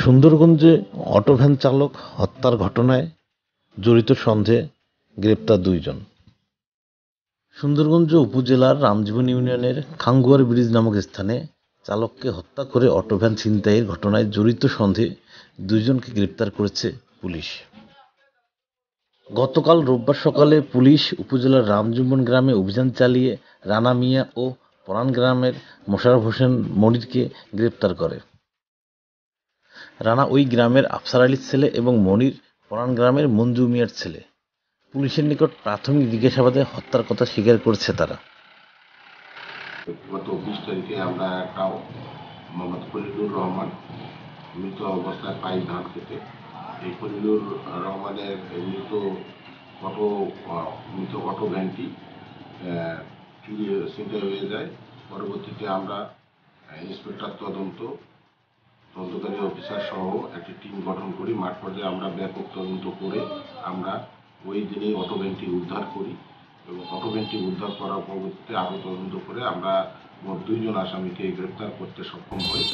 সুন্দরগঞ্জে auto van চালক হত্যার ঘটনায় জড়িত সন্দেহে গ্রেপ্তার ২ জন। সুন্দরগঞ্জ উপজেলার রামজীবন ইউনিয়নের খাঙ্গুয়ার ব্রিজ নামক স্থানে চালককে হত্যা করে অটোভ্যান ছিনতাইয়ের ঘটনায় জড়িত সন্দেহে ২ জনকে গ্রেপ্তার করেছে পুলিশ। গতকাল রোববার সকালে পুলিশ উপজেলার রামজীবন গ্রামে অভিযান চালিয়ে রানা মিয়া ও পরান গ্রামের মোশাররফ হোসেন মনিরকে গ্রেপ্তার করে। রানা ওই গ্রামের আফসার আলীর ছেলে এবং মনির পরান গ্রামের মঞ্জু মিয়ার ছেলে। পুলিশের নিকট প্রাথমিক জিজ্ঞাসাবাদে হত্যার কথা স্বীকার করেছে তারা। গত ২০ তারিখে আমরা একটা মোহাম্মদ খলিলুর রহমান মৃত অবস্থায় পাই ধান খেতে। এই খলিলুর রহমানের মৃত অটো ভ্যানটি চুরি ছিনতাই হয়ে যায়। পরবর্তীতে আমরা ইন্সপেক্টর তদন্তকারী অফিসার সহ একটি টিম গঠন করি। মাঠ পর্যায়ে আমরা ব্যাপক তদন্ত করে আমরা ওই দিনেই অটো ভ্যানটি উদ্ধার করি এবং অটো ভ্যানটি উদ্ধার করার পরবর্তীতে আরও তদন্ত করে আমরা মোট ২ জন আসামিকে গ্রেপ্তার করতে সক্ষম হই।